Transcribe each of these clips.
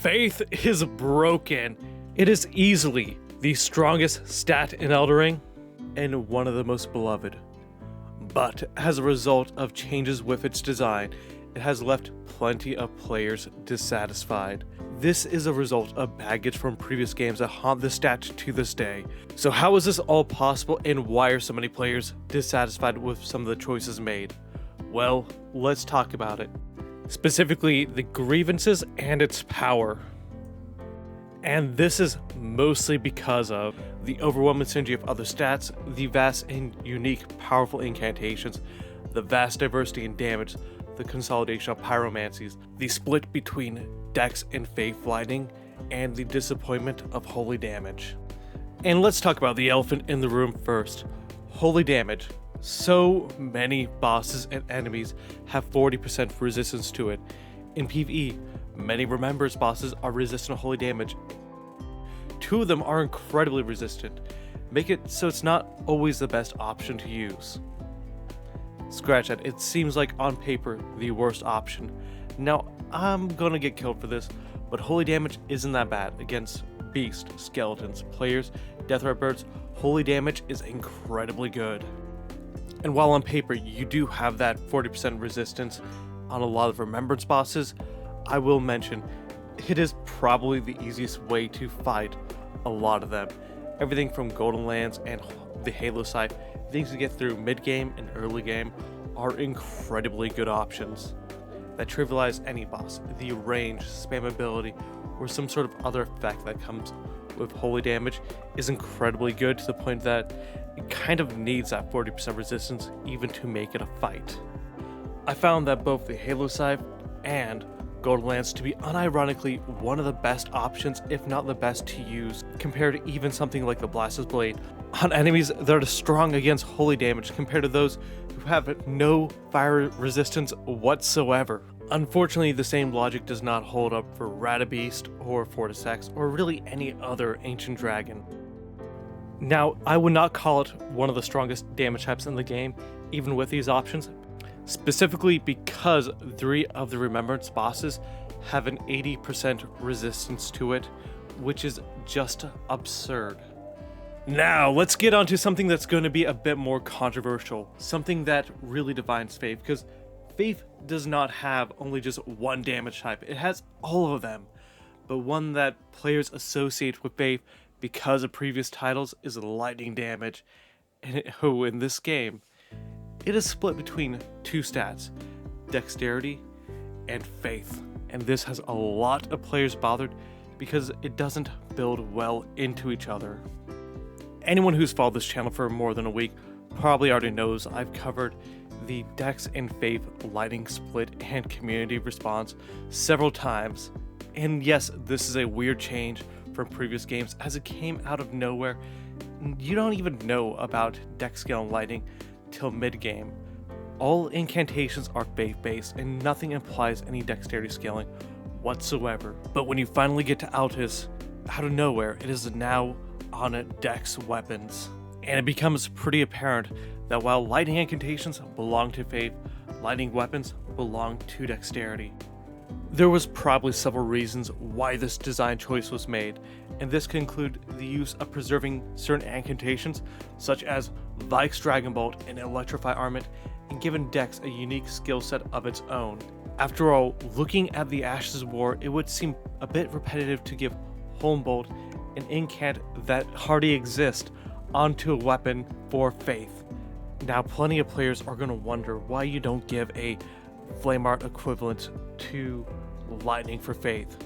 Faith is broken. It is easily the strongest stat in Elden Ring and one of the most beloved. But as a result of changes with its design, it has left plenty of players dissatisfied. This is a result of baggage from previous games that haunt the stat to this day. So how is this all possible, and why are so many players dissatisfied with some of the choices made? Well, let's talk about it. Specifically, the grievances and its power. And this is mostly because of the overwhelming synergy of other stats, the vast and unique powerful incantations, the vast diversity in damage, the consolidation of pyromancies, the split between dex and faith lightning, and the disappointment of holy damage. And let's talk about the elephant in the room first. Holy damage. So many bosses and enemies have 40% resistance to it. In PvE, many Remembrance bosses are resistant to holy damage. 2 of them are incredibly resistant, make it so it's not always the best option to use. Scratch that, it seems like on paper the worst option. Now, I'm gonna get killed for this, but holy damage isn't that bad against beasts, skeletons, players, death rat birds. Holy damage is incredibly good. And while on paper you do have that 40% resistance on a lot of Remembrance bosses, I will mention it is probably the easiest way to fight a lot of them. Everything from Golden Lands and the Halo side, things you get through mid-game and early game, are incredibly good options that trivialize any boss. The range, spammability, or some sort of other effect that comes with holy damage is incredibly good, to the point that it kind of needs that 40% resistance even to make it a fight. I found that both the Halo side and Golden Lands to be unironically one of the best options, if not the best to use, compared to even something like the Blaster's Blade, on enemies that are strong against holy damage compared to those who have no fire resistance whatsoever. Unfortunately, the same logic does not hold up for Radabeast or Fortissax or really any other ancient dragon. Now, I would not call it one of the strongest damage types in the game, even with these options, specifically because 3 of the Remembrance bosses have an 80% resistance to it, which is just absurd. Now, let's get on to something that's going to be a bit more controversial, something that really defines Faith, because Faith does not have only just one damage type, it has all of them. But one that players associate with Faith because of previous titles is lightning damage. And in this game, it is split between 2 stats, dexterity and faith. And this has a lot of players bothered because it doesn't build well into each other. Anyone who's followed this channel for more than a week probably already knows I've covered the dex and faith lightning split and community response several times. And yes, this is a weird change from previous games as it came out of nowhere. You don't even know about dex scale and lightning till mid-game. All incantations are faith-based and nothing implies any dexterity scaling whatsoever. But when you finally get to Altus, out of nowhere, it is now on dex weapons. And it becomes pretty apparent that while lightning incantations belong to faith, lightning weapons belong to dexterity. There was probably several reasons why this design choice was made, and this could include the use of preserving certain incantations, such as Vike's Dragon Bolt and Electrify Armament, and given Dex a unique skill set of its own. After all, looking at the Ashes of War, it would seem a bit repetitive to give Home Bolt an incant that already exists onto a weapon for faith. Now, plenty of players are going to wonder why you don't give a Flame Art equivalent to lightning for faith.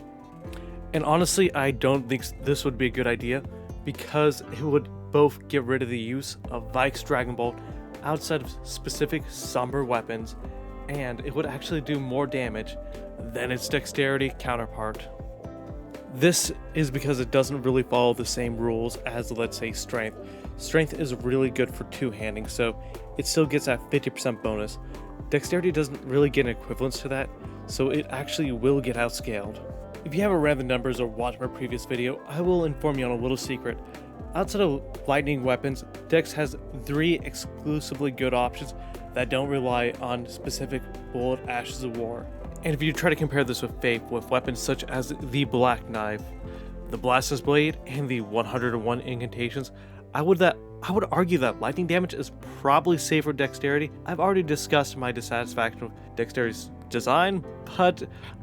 And honestly, I don't think this would be a good idea, because it would both get rid of the use of Vike's Dragon Bolt outside of specific somber weapons, and it would actually do more damage than its dexterity counterpart. This is because it doesn't really follow the same rules as, let's say, strength. Strength is really good for two-handing, so it still gets that 50% bonus. Dexterity doesn't really get an equivalence to that, so it actually will get outscaled. If you haven't read the numbers or watched my previous video, I will inform you on a little secret. Outside of lightning weapons, Dex has 3 exclusively good options that don't rely on specific bullet Ashes of War. And if you try to compare this with Faith, with weapons such as the Black Knife, the Blasphemous Blade, and the 101 incantations, I would argue that lightning damage is probably safer dexterity. I've already discussed my dissatisfaction with dexterity's design, but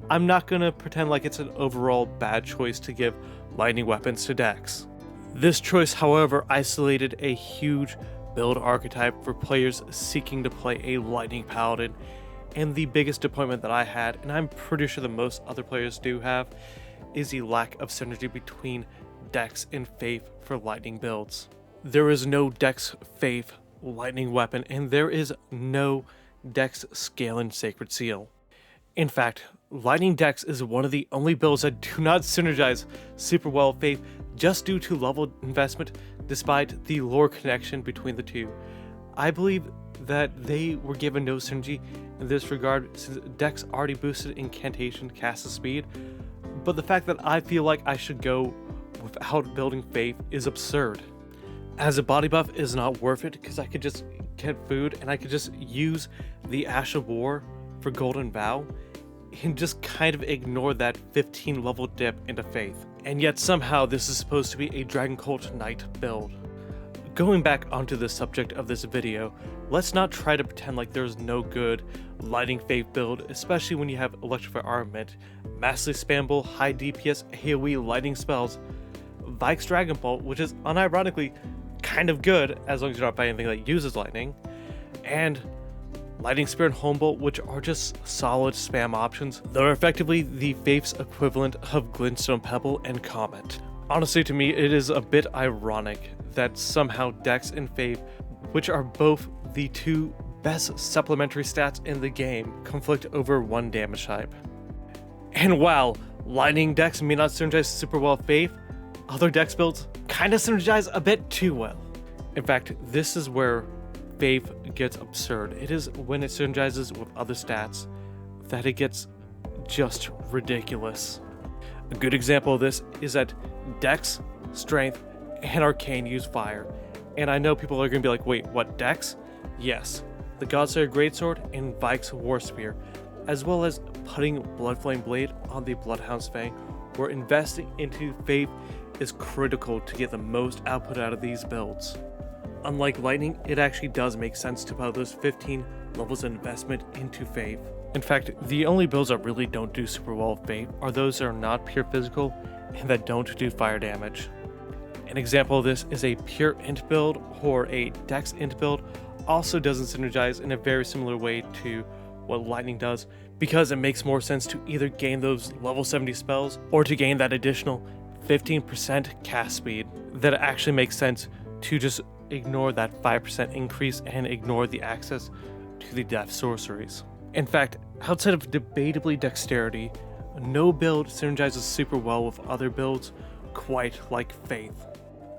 I'm not gonna pretend like it's an overall bad choice to give lightning weapons to dex. This choice, however, isolated a huge build archetype for players seeking to play a lightning paladin, and the biggest disappointment that I had, and I'm pretty sure that most other players do have, is the lack of synergy between dex and faith for lightning builds. There is no dex faith lightning weapon, and there is no dex scaling sacred seal. In fact, lightning dex is one of the only builds that do not synergize super well with faith just due to level investment, despite the lore connection between the two. I believe that they were given no synergy in this regard since dex already boosted incantation cast speed, but the fact that I feel like I should go without building faith is absurd. As a body buff is not worth it because I could just get food and I could just use the Ash of War for Golden Vow and just kind of ignore that 15 level dip into faith. And yet somehow this is supposed to be a Dragon Cult Knight build. Going back onto the subject of this video, let's not try to pretend like there's no good lightning faith build, especially when you have Electrify Armament, massively spammable, high DPS AoE lightning spells, Vike's Dragon Bolt, which is unironically kind of good as long as you're not fighting anything that uses lightning, and Lightning Spear and Home Bolt, which are just solid spam options. They're effectively the Faith's equivalent of Glintstone Pebble and Comet. Honestly, to me, it is a bit ironic that somehow Dex and Faith, which are both the two best supplementary stats in the game, conflict over one damage type. And while Lightning Dex may not synergize super well with Faith, other Dex builds kind of synergize a bit too well. In fact, this is where Faith gets absurd. It is when it synergizes with other stats that it gets just ridiculous. A good example of this is that Dex, Strength, and Arcane use fire. And I know people are going to be like, wait, what, Dex? Yes, the Godslayer Greatsword and Vike's War Spear, as well as putting Bloodflame Blade on the Bloodhound's Fang, where investing into Faith is critical to get the most output out of these builds. Unlike Lightning, it actually does make sense to put those 15 levels of investment into Faith. In fact, the only builds that really don't do super well with Faith are those that are not pure physical and that don't do fire damage. An example of this is a pure int build or a dex int build also doesn't synergize in a very similar way to what Lightning does, because it makes more sense to either gain those level 70 spells or to gain that additional 15% cast speed. That it actually makes sense to just ignore that 5% increase and ignore the access to the death sorceries. In fact, outside of debatably dexterity, no build synergizes super well with other builds quite like Faith.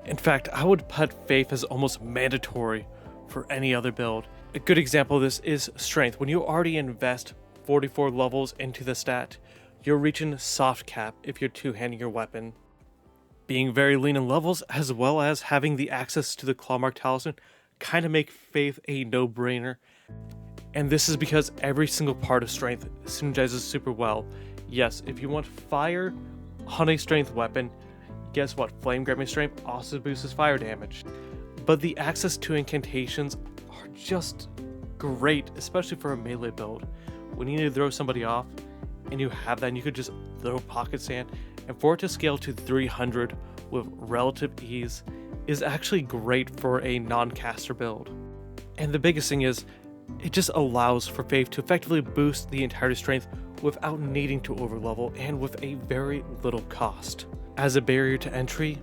In fact, I would put Faith as almost mandatory for any other build. A good example of this is Strength. When you already invest 44 levels into the stat, you're reaching soft cap if you're two-handing your weapon. Being very lean in levels, as well as having the access to the Clawmark Talisman, kind of make Faith a no-brainer. And this is because every single part of Strength synergizes super well. Yes, if you want fire on a Strength weapon, guess what? Flame Grabbing Strength also boosts fire damage. But the access to incantations are just great, especially for a melee build. When you need to throw somebody off, and you have that, and you could just throw Pocket Sand, and for it to scale to 300 with relative ease is actually great for a non-caster build. And the biggest thing is, it just allows for Faith to effectively boost the entire strength without needing to overlevel and with a very little cost. As a barrier to entry,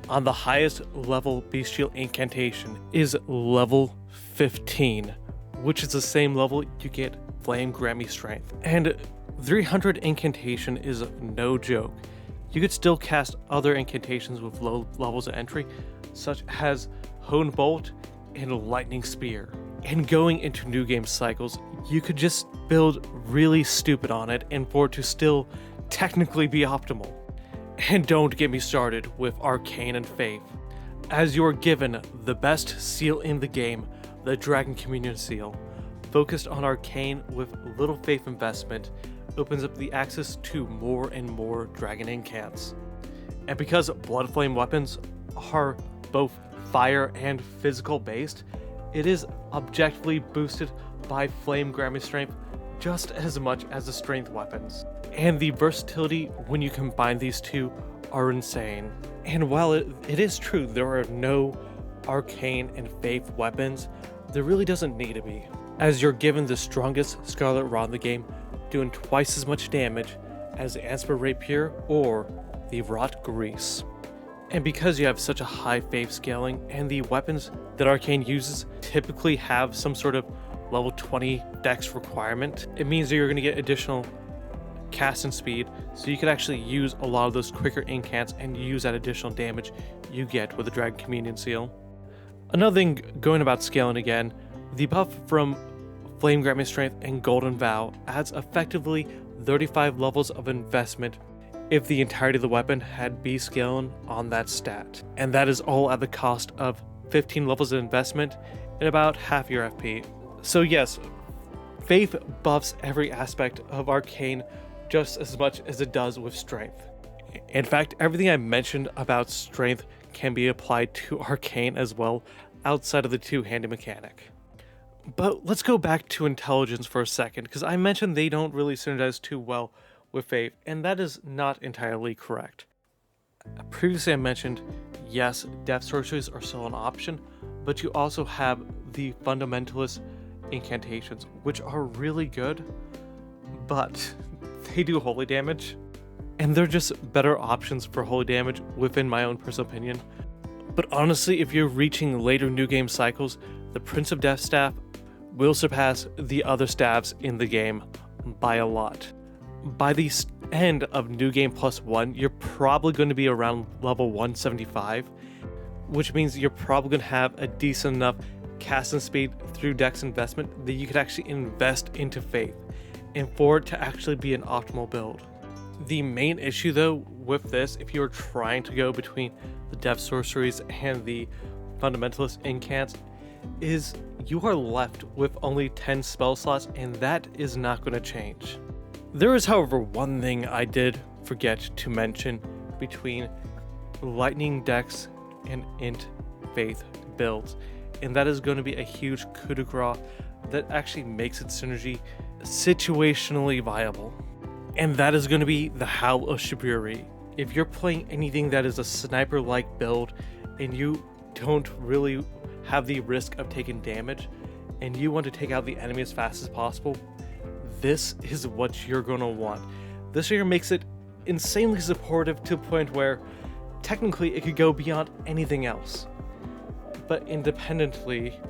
on the highest level bestial incantation is level 15, which is the same level you get Flame Grammy Strength. And 300 incantation is no joke. You could still cast other incantations with low levels of entry, such as Hone Bolt and Lightning Spear. And going into new game cycles, you could just build really stupid on it and for it to still technically be optimal. And don't get me started with Arcane and Faith, as you are given the best seal in the game, the Dragon Communion Seal, focused on Arcane with little Faith investment, opens up the access to more and more dragon incants. And because blood flame weapons are both fire and physical based, it is objectively boosted by flame grabbing strength just as much as the strength weapons. And the versatility when you combine these two are insane. And while it is true there are no arcane and faith weapons, there really doesn't need to be, as you're given the strongest scarlet rod in the game, doing twice as much damage as the Ansper Rapier or the Wrought Grease. And because you have such a high faith scaling, and the weapons that Arcane uses typically have some sort of level 20 dex requirement, it means that you're going to get additional casting speed, so you could actually use a lot of those quicker incants and use that additional damage you get with the Dragon Communion Seal. Another thing going about scaling again, the buff from Flame Grabbing Strength and Golden Vow adds effectively 35 levels of investment if the entirety of the weapon had B scaling on that stat. And that is all at the cost of 15 levels of investment and about half your FP. So yes, Faith buffs every aspect of Arcane just as much as it does with Strength. In fact, everything I mentioned about Strength can be applied to Arcane as well, outside of the two-handed mechanic. But let's go back to Intelligence for a second, because I mentioned they don't really synergize too well with Faith, and that is not entirely correct. Previously I mentioned, yes, Death Sorceries are still an option, but you also have the Fundamentalist incantations, which are really good, but they do holy damage, and they're just better options for holy damage within my own personal opinion. But honestly, if you're reaching later new game cycles, the Prince of Death staff will surpass the other staffs in the game by a lot. By the end of New Game Plus 1, you're probably going to be around level 175, which means you're probably going to have a decent enough casting speed through Dex investment that you could actually invest into Faith, and for it to actually be an optimal build. The main issue though with this, if you're trying to go between the Death Sorceries and the Fundamentalist incants, is you are left with only 10 spell slots, and that is not going to change. There is, however, one thing I did forget to mention between Lightning Dex and Int Faith builds, and that is going to be a huge coup de grace that actually makes its synergy situationally viable. And that is going to be the Howl of Shiburi. If you're playing anything that is a sniper-like build and you don't really have the risk of taking damage and you want to take out the enemy as fast as possible, this is what you're going to want. This here makes it insanely supportive to a point where technically it could go beyond anything else. But independently,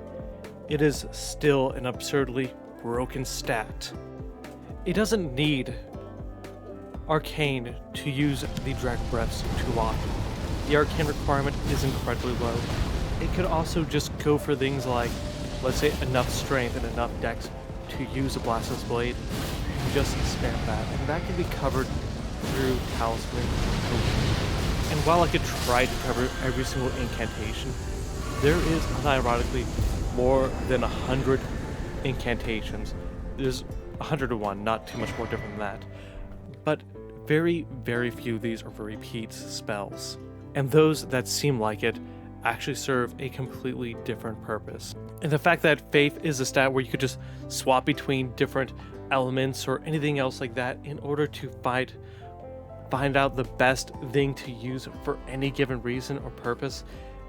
it is still an absurdly broken stat. It doesn't need Arcane to use the Dragon Breaths too often. The Arcane requirement is incredibly low. It could also just go for things like, let's say, enough strength and enough dex to use a Blasphemous Blade, and just spam that, and that can be covered through Talisman. And while I could try to cover every single incantation, there is unironically more than 100 incantations. There's 101, not too much more different than that. But very, very few of these are for repeat spells. And those that seem like it actually serve a completely different purpose. And the fact that Faith is a stat where you could just swap between different elements or anything else like that in order to find out the best thing to use for any given reason or purpose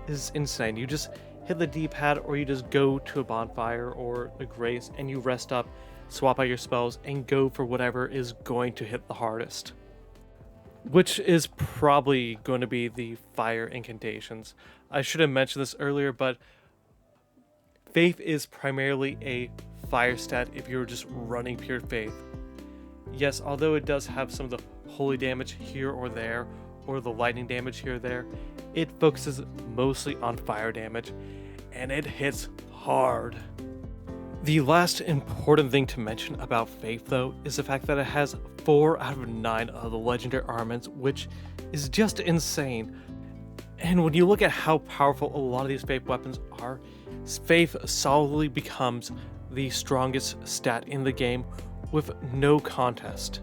is insane. You just hit the D-pad, or you just go to a bonfire or a grace and you rest up, swap out your spells, and go for whatever is going to hit the hardest. Which is probably going to be the fire incantations. I should have mentioned this earlier, but Faith is primarily a fire stat if you're just running pure Faith. Yes, although it does have some of the holy damage here or there, or the lightning damage here or there, it focuses mostly on fire damage, and it hits hard. The last important thing to mention about Faith, though, is the fact that it has 4 out of 9 of the legendary armaments, which is just insane. And when you look at how powerful a lot of these Faith weapons are, Faith solidly becomes the strongest stat in the game with no contest.